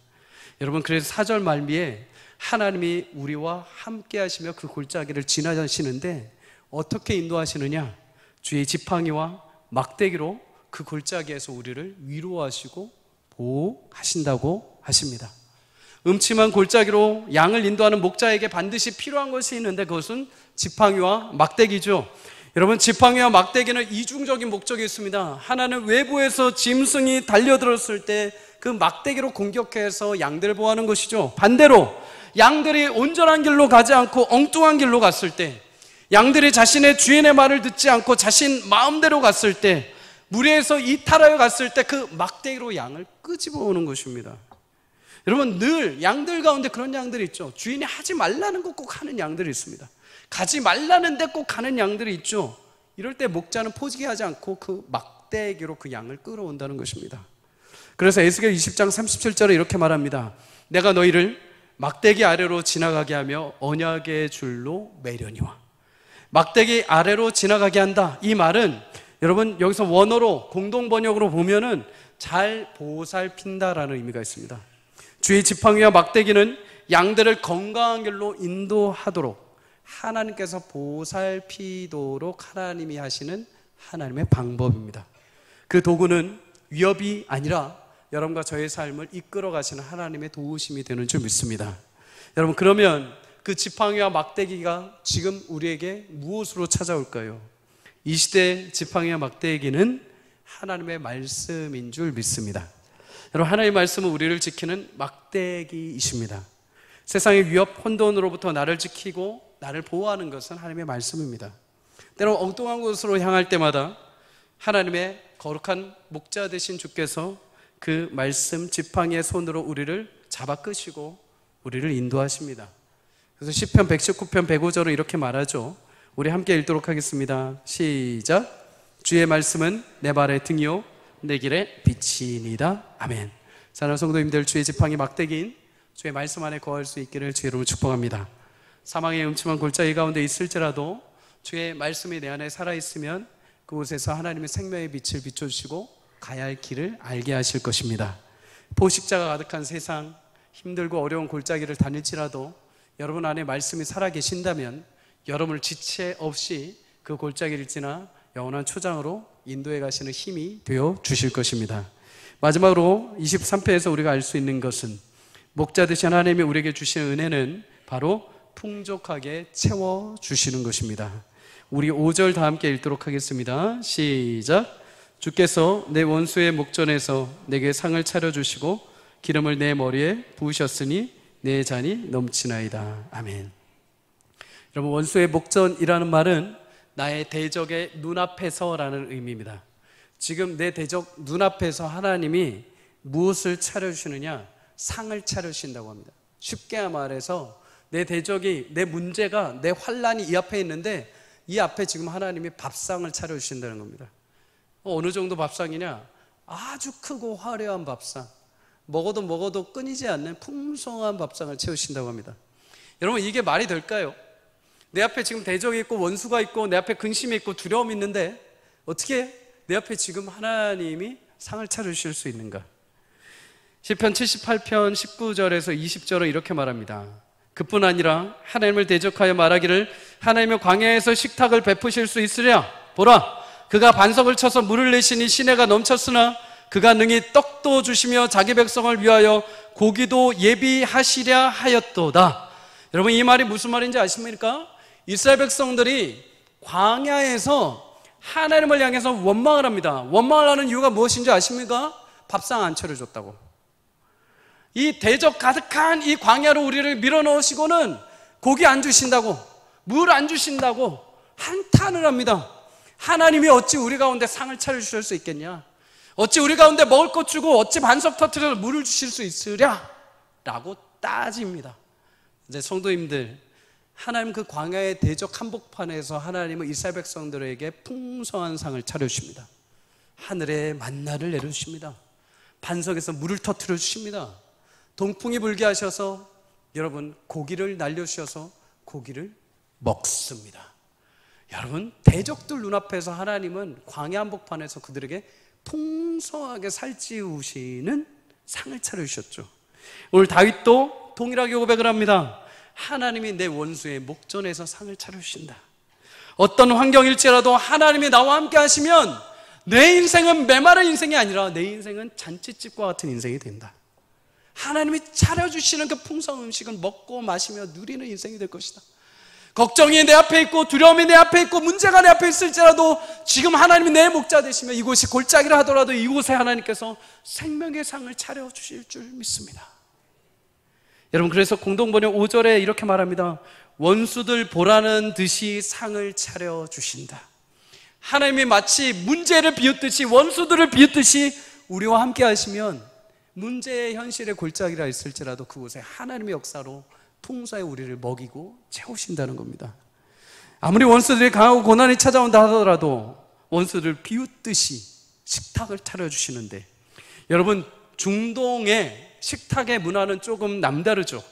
여러분, 그래서 4절 말미에 하나님이 우리와 함께 하시며 그 골짜기를 지나시는데 어떻게 인도하시느냐? 주의 지팡이와 막대기로 그 골짜기에서 우리를 위로하시고 보호하신다고 하십니다. 음침한 골짜기로 양을 인도하는 목자에게 반드시 필요한 것이 있는데 그것은 지팡이와 막대기죠. 여러분, 지팡이와 막대기는 이중적인 목적이 있습니다. 하나는 외부에서 짐승이 달려들었을 때 그 막대기로 공격해서 양들을 보호하는 것이죠. 반대로 양들이 온전한 길로 가지 않고 엉뚱한 길로 갔을 때, 양들이 자신의 주인의 말을 듣지 않고 자신 마음대로 갔을 때, 무리에서 이탈하여 갔을 때 그 막대기로 양을 끄집어 오는 것입니다. 여러분, 늘 양들 가운데 그런 양들이 있죠. 주인이 하지 말라는 거 꼭 하는 양들이 있습니다. 가지 말라는데 꼭 가는 양들이 있죠. 이럴 때 목자는 포기하지 않고 그 막대기로 그 양을 끌어온다는 것입니다. 그래서 에스겔 20장 37절에 이렇게 말합니다. 내가 너희를 막대기 아래로 지나가게 하며 언약의 줄로 매려니와. 막대기 아래로 지나가게 한다. 이 말은 여러분, 여기서 원어로 공동 번역으로 보면은 잘 보살핀다라는 의미가 있습니다. 주의 지팡이와 막대기는 양들을 건강한 길로 인도하도록 하나님께서 보살피도록 하나님이 하시는 하나님의 방법입니다. 그 도구는 위협이 아니라 여러분과 저의 삶을 이끌어 가시는 하나님의 도우심이 되는 줄 믿습니다. 여러분, 그러면 그 지팡이와 막대기가 지금 우리에게 무엇으로 찾아올까요? 이 시대 지팡이와 막대기는 하나님의 말씀인 줄 믿습니다. 여러분, 하나님의 말씀은 우리를 지키는 막대기이십니다. 세상의 위협, 혼돈으로부터 나를 지키고 나를 보호하는 것은 하나님의 말씀입니다. 때로 엉뚱한 곳으로 향할 때마다 하나님의 거룩한 목자 되신 주께서 그 말씀 지팡이의 손으로 우리를 잡아 끄시고 우리를 인도하십니다. 그래서 시편 119편 105절은 이렇게 말하죠. 우리 함께 읽도록 하겠습니다. 시작. 주의 말씀은 내 발의 등이요 내 길의 빛이니이다. 아멘. 사랑하는 성도님들, 주의 지팡이 막대기인 주의 말씀 안에 거할 수 있기를 주의 이름으로 축복합니다. 사망의 음침한 골짜기 가운데 있을지라도 주의 말씀이 내 안에 살아있으면 그곳에서 하나님의 생명의 빛을 비춰주시고 가야 할 길을 알게 하실 것입니다. 포식자가 가득한 세상, 힘들고 어려운 골짜기를 다닐지라도 여러분 안에 말씀이 살아계신다면 여러분을 지체 없이 그 골짜기를 지나 영원한 초장으로 인도해 가시는 힘이 되어 주실 것입니다. 마지막으로 23편에서 우리가 알 수 있는 것은 목자 되신 하나님이 우리에게 주시는 은혜는 바로 풍족하게 채워주시는 것입니다. 우리 5절 다 함께 읽도록 하겠습니다. 시작. 주께서 내 원수의 목전에서 내게 상을 차려주시고 기름을 내 머리에 부으셨으니 내 잔이 넘치나이다. 아멘. 여러분, 원수의 목전이라는 말은 나의 대적의 눈앞에서라는 의미입니다. 지금 내 대적 눈앞에서 하나님이 무엇을 차려주시느냐? 상을 차려주신다고 합니다. 쉽게 말해서 내 대적이, 내 문제가, 내 환란이 이 앞에 있는데 이 앞에 지금 하나님이 밥상을 차려주신다는 겁니다. 어느 정도 밥상이냐? 아주 크고 화려한 밥상, 먹어도 끊이지 않는 풍성한 밥상을 채우신다고 합니다. 여러분, 이게 말이 될까요? 내 앞에 지금 대적이 있고 원수가 있고 내 앞에 근심이 있고 두려움이 있는데 어떻게 내 앞에 지금 하나님이 상을 차려주실 수 있는가? 시편 78편 19절에서 20절은 이렇게 말합니다. 그뿐 아니라 하나님을 대적하여 말하기를 하나님의 광야에서 식탁을 베푸실 수 있으랴. 보라, 그가 반석을 쳐서 물을 내시니 시내가 넘쳤으나 그가 능히 떡도 주시며 자기 백성을 위하여 고기도 예비하시랴 하였도다. 여러분, 이 말이 무슨 말인지 아십니까? 이스라엘 백성들이 광야에서 하나님을 향해서 원망을 합니다. 원망을 하는 이유가 무엇인지 아십니까? 밥상 안 차려줬다고. 이 대적 가득한 이 광야로 우리를 밀어넣으시고는 고기 안 주신다고, 물 안 주신다고 한탄을 합니다. 하나님이 어찌 우리 가운데 상을 차려주실 수 있겠냐? 어찌 우리 가운데 먹을 것 주고 어찌 반석 터뜨려서 물을 주실 수 있으랴? 라고 따집니다. 이제 성도님들, 하나님 그 광야의 대적 한복판에서 하나님은 이스라엘 백성들에게 풍성한 상을 차려주십니다. 하늘에 만나를 내려주십니다. 반석에서 물을 터뜨려 주십니다. 동풍이 불게 하셔서 여러분 고기를 날려주셔서 고기를 먹습니다. 여러분, 대적들 눈앞에서 하나님은 광야 한복판에서 그들에게 풍성하게 살찌우시는 상을 차려주셨죠. 오늘 다윗도 동일하게 고백을 합니다. 하나님이 내 원수의 목전에서 상을 차려주신다. 어떤 환경일지라도 하나님이 나와 함께 하시면 내 인생은 메마른 인생이 아니라 내 인생은 잔치집과 같은 인생이 된다. 하나님이 차려주시는 그 풍성한 음식을 먹고 마시며 누리는 인생이 될 것이다. 걱정이 내 앞에 있고 두려움이 내 앞에 있고 문제가 내 앞에 있을지라도 지금 하나님이 내 목자 되시며 이곳이 골짜기라 하더라도 이곳에 하나님께서 생명의 상을 차려주실 줄 믿습니다. 여러분, 그래서 공동번역 5절에 이렇게 말합니다. 원수들 보라는 듯이 상을 차려주신다. 하나님이 마치 문제를 비웃듯이 원수들을 비웃듯이 우리와 함께 하시면 문제의 현실의 골짜기라 있을지라도 그곳에 하나님의 역사로 풍성히 우리를 먹이고 채우신다는 겁니다. 아무리 원수들이 강하고 고난이 찾아온다 하더라도 원수들을 비웃듯이 식탁을 차려주시는데, 여러분, 중동의 식탁의 문화는 조금 남다르죠.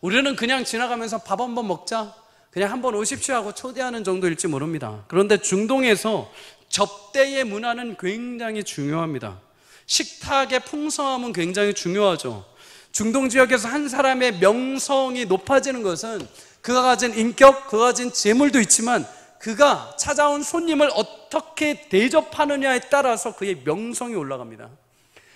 우리는 그냥 지나가면서 밥 한번 먹자, 그냥 한번 오십시오 하고 초대하는 정도일지 모릅니다. 그런데 중동에서 접대의 문화는 굉장히 중요합니다. 식탁의 풍성함은 굉장히 중요하죠. 중동 지역에서 한 사람의 명성이 높아지는 것은 그가 가진 인격, 그가 가진 재물도 있지만 그가 찾아온 손님을 어떻게 대접하느냐에 따라서 그의 명성이 올라갑니다.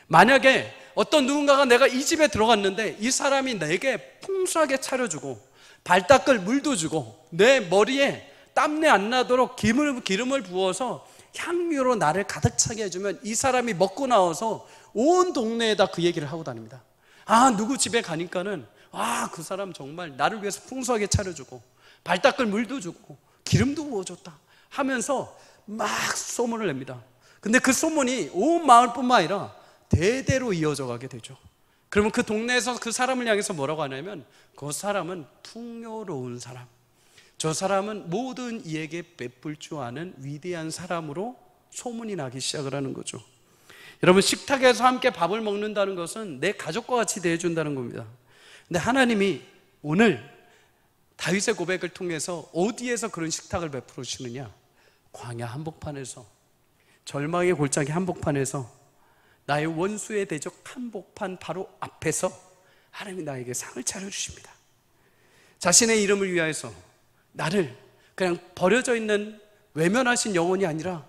만약에 어떤 누군가가 내가 이 집에 들어갔는데 이 사람이 내게 풍성하게 차려주고 발 닦을 물도 주고 내 머리에 땀내 안 나도록 기름을 부어서 향유로 나를 가득 차게 해주면 이 사람이 먹고 나와서 온 동네에다 그 얘기를 하고 다닙니다. 아, 누구 집에 가니까는 그 사람 정말 나를 위해서 풍성하게 차려주고 발 닦을 물도 주고 기름도 부어줬다 하면서 막 소문을 냅니다. 근데 그 소문이 온 마을뿐만 아니라 대대로 이어져 가게 되죠. 그러면 그 동네에서 그 사람을 향해서 뭐라고 하냐면 그 사람은 풍요로운 사람, 저 사람은 모든 이에게 베풀 줄 아는 위대한 사람으로 소문이 나기 시작을 하는 거죠. 여러분, 식탁에서 함께 밥을 먹는다는 것은 내 가족과 같이 대해준다는 겁니다. 근데 하나님이 오늘 다윗의 고백을 통해서 어디에서 그런 식탁을 베풀어 주시느냐? 광야 한복판에서, 절망의 골짜기 한복판에서, 나의 원수의 대적 한복판 바로 앞에서 하나님이 나에게 상을 차려주십니다. 자신의 이름을 위하여서 나를 그냥 버려져 있는 외면하신 영혼이 아니라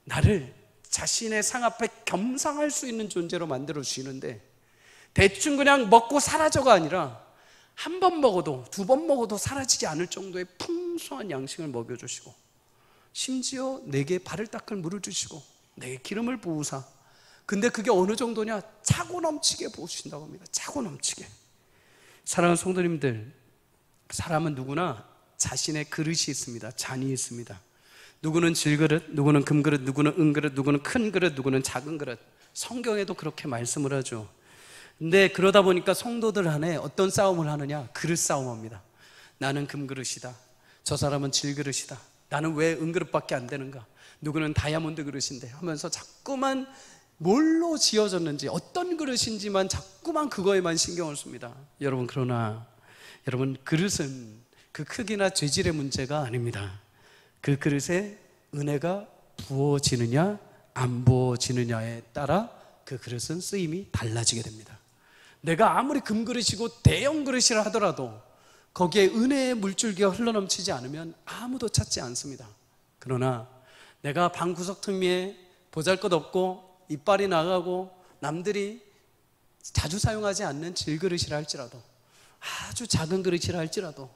나를 자신의 상 앞에 겸상할 수 있는 존재로 만들어 주시는데, 대충 그냥 먹고 사라져가 아니라 한 번 먹어도 두 번 먹어도 사라지지 않을 정도의 풍성한 양식을 먹여주시고, 심지어 내게 발을 닦을 물을 주시고 내게 기름을 부으사, 근데 그게 어느 정도냐? 차고 넘치게 부으신다고 합니다. 차고 넘치게. 사랑하는 성도님들, 사람은 누구나 자신의 그릇이 있습니다. 잔이 있습니다. 누구는 질그릇, 누구는 금그릇, 누구는 은그릇, 누구는 큰 그릇, 누구는 작은 그릇. 성경에도 그렇게 말씀을 하죠. 근데 그러다 보니까 성도들 안에 어떤 싸움을 하느냐? 그릇 싸움합니다. 나는 금그릇이다, 저 사람은 질그릇이다, 나는 왜 은그릇밖에 안 되는가, 누구는 다이아몬드 그릇인데 하면서 자꾸만 뭘로 지어졌는지, 어떤 그릇인지만 자꾸만 그거에만 신경을 씁니다. 여러분, 그러나 여러분, 그릇은 그 크기나 재질의 문제가 아닙니다. 그 그릇에 은혜가 부어지느냐 안 부어지느냐에 따라 그 그릇은 쓰임이 달라지게 됩니다. 내가 아무리 금그릇이고 대형 그릇이라 하더라도 거기에 은혜의 물줄기가 흘러넘치지 않으면 아무도 찾지 않습니다. 그러나 내가 방구석 틈위에 보잘것없고 이빨이 나가고 남들이 자주 사용하지 않는 질그릇이라 할지라도, 아주 작은 그릇이라 할지라도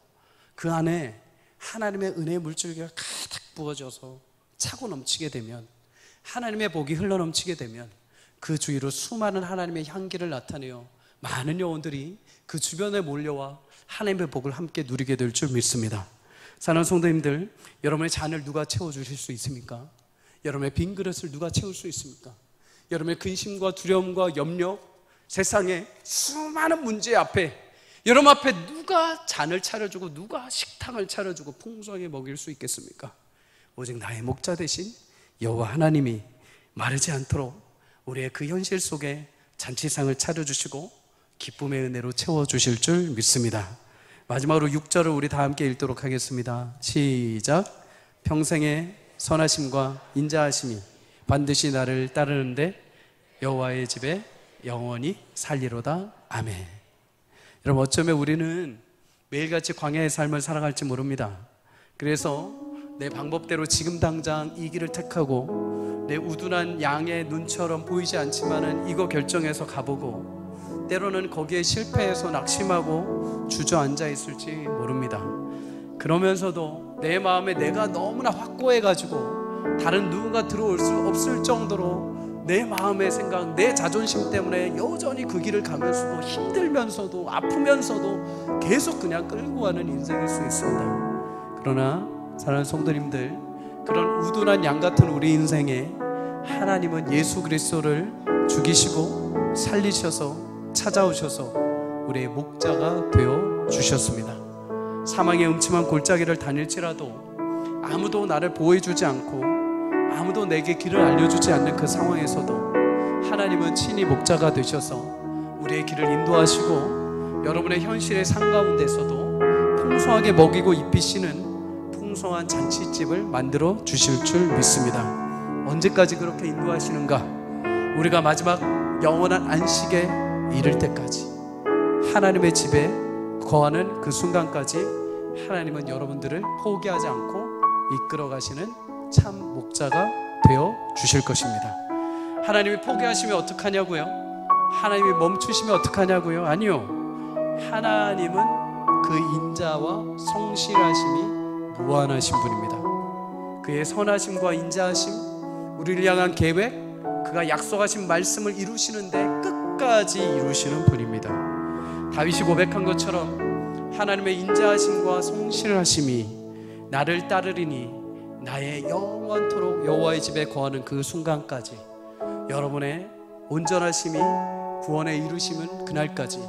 그 안에 하나님의 은혜의 물줄기가 가득 부어져서 차고 넘치게 되면, 하나님의 복이 흘러넘치게 되면 그 주위로 수많은 하나님의 향기를 나타내어 많은 영혼들이 그 주변에 몰려와 하나님의 복을 함께 누리게 될 줄 믿습니다. 사랑하는 성도님들, 여러분의 잔을 누가 채워주실 수 있습니까? 여러분의 빈 그릇을 누가 채울 수 있습니까? 여러분의 근심과 두려움과 염려, 세상의 수많은 문제 앞에, 여러분 앞에 누가 잔을 차려주고 누가 식탁을 차려주고 풍성하게 먹일 수 있겠습니까? 오직 나의 목자 되신 여호와 하나님이 마르지 않도록 우리의 그 현실 속에 잔치상을 차려주시고 기쁨의 은혜로 채워주실 줄 믿습니다. 마지막으로 6절을 우리 다 함께 읽도록 하겠습니다. 시작. 평생의 선하심과 인자하심이 반드시 나를 따르는데 여호와의 집에 영원히 살리로다. 아멘. 여러분, 어쩌면 우리는 매일같이 광야의 삶을 살아갈지 모릅니다. 그래서 내 방법대로 지금 당장 이 길을 택하고 내 우둔한 양의 눈처럼 보이지 않지만은 이거 결정해서 가보고 때로는 거기에 실패해서 낙심하고 주저앉아 있을지 모릅니다. 그러면서도 내 마음에 내가 너무나 확고해가지고 다른 누군가 들어올 수 없을 정도로 내 마음의 생각, 내 자존심 때문에 여전히 그 길을 가면서도 힘들면서도 아프면서도 계속 그냥 끌고 가는 인생일 수 있습니다. 그러나 사랑하는 성도님들, 그런 우둔한 양 같은 우리 인생에 하나님은 예수 그리스도를 죽이시고 살리셔서 찾아오셔서 우리의 목자가 되어 주셨습니다. 사망의 음침한 골짜기를 다닐지라도 아무도 나를 보호해주지 않고 아무도 내게 길을 알려주지 않는 그 상황에서도 하나님은 친히 목자가 되셔서 우리의 길을 인도하시고 여러분의 현실의 삶 가운데서도 풍성하게 먹이고 입히시는 풍성한 잔치집을 만들어 주실 줄 믿습니다. 언제까지 그렇게 인도하시는가? 우리가 마지막 영원한 안식에 이를 때까지, 하나님의 집에 거하는 그 순간까지 하나님은 여러분들을 포기하지 않고 이끌어 가시는 참 목자가 되어 주실 것입니다. 하나님이 포기하시면 어떡하냐고요? 하나님이 멈추시면 어떡하냐고요? 아니요. 하나님은 그 인자와 성실하심이 무한하신 분입니다. 그의 선하심과 인자하심, 우리를 향한 계획, 그가 약속하신 말씀을 이루시는데 끝까지 이루시는 분입니다. 다윗이 고백한 것처럼 하나님의 인자하심과 성실하심이 나를 따르리니 나의 영원토록 여호와의 집에 거하는 그 순간까지, 여러분의 온전하심이 구원에 이루심은 그날까지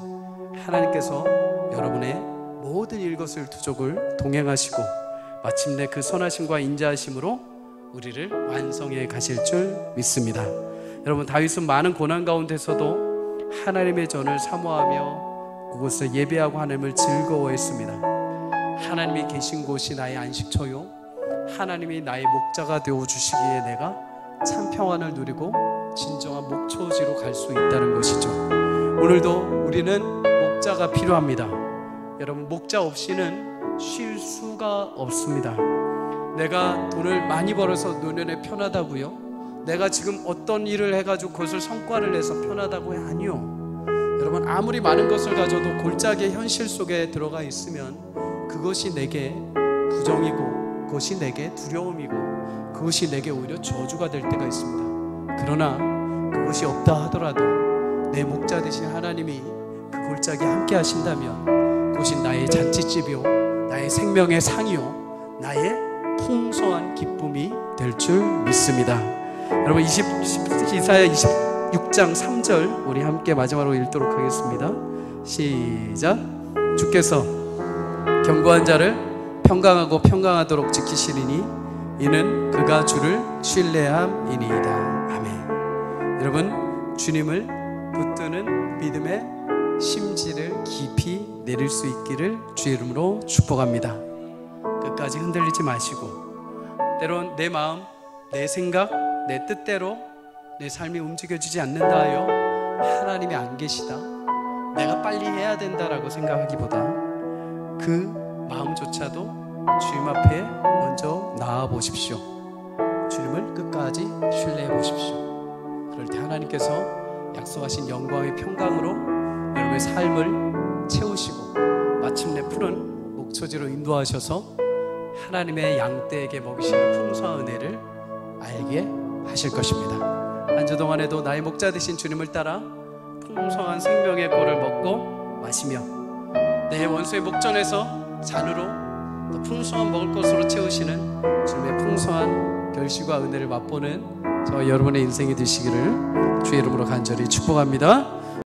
하나님께서 여러분의 모든 일거수일투족을 동행하시고 마침내 그 선하심과 인자하심으로 우리를 완성해 가실 줄 믿습니다. 여러분, 다윗은 많은 고난 가운데서도 하나님의 전을 사모하며 그곳을 예배하고 하나님을 즐거워했습니다. 하나님이 계신 곳이 나의 안식처요, 하나님이 나의 목자가 되어주시기에 내가 참 평안을 누리고 진정한 목초지로 갈 수 있다는 것이죠. 오늘도 우리는 목자가 필요합니다. 여러분, 목자 없이는 쉴 수가 없습니다. 내가 돈을 많이 벌어서 노년에 편하다고요? 내가 지금 어떤 일을 해가지고 그것을 성과를 내서 편하다고요? 아니요. 여러분, 아무리 많은 것을 가져도 골짜기의 현실 속에 들어가 있으면 그것이 내게 부정이고 그것이 내게 두려움이고 그것이 내게 오히려 저주가 될 때가 있습니다. 그러나 그것이 없다 하더라도 내 목자 되신 하나님이 그 골짜기에 함께 하신다면 그것이 나의 잔치집이요, 나의 생명의 상이요, 나의 풍성한 기쁨이 될 줄 믿습니다. 여러분, 이사야 26장 3절 우리 함께 마지막으로 읽도록 하겠습니다. 시작. 주께서 견고한 자를 평강하고 평강하도록 지키시리니 이는 그가 주를 신뢰함이니이다. 아멘. 여러분, 주님을 붙드는 믿음의 심지를 깊이 내릴 수 있기를 주의 이름으로 축복합니다. 끝까지 흔들리지 마시고, 때론 내 마음, 내 생각, 내 뜻대로 내 삶이 움직여지지 않는다 하여 하나님이 안 계시다, 내가 빨리 해야 된다라고 생각하기보다 그 마음조차도 주님 앞에 먼저 나아 보십시오. 주님을 끝까지 신뢰해 보십시오. 그럴 때 하나님께서 약속하신 영광의 평강으로 여러분의 삶을 채우시고 마침내 푸른 목초지로 인도하셔서 하나님의 양떼에게 먹이시는 풍성한 은혜를 알게 하실 것입니다. 한 주 동안에도 나의 목자 되신 주님을 따라 풍성한 생명의 꼴을 먹고 마시며 내 원수의 목전에서 잔으로 또 풍성한 먹을 것으로 채우시는 주님의 풍성한 결실과 은혜를 맛보는 저 여러분의 인생이 되시기를 주의 이름으로 간절히 축복합니다.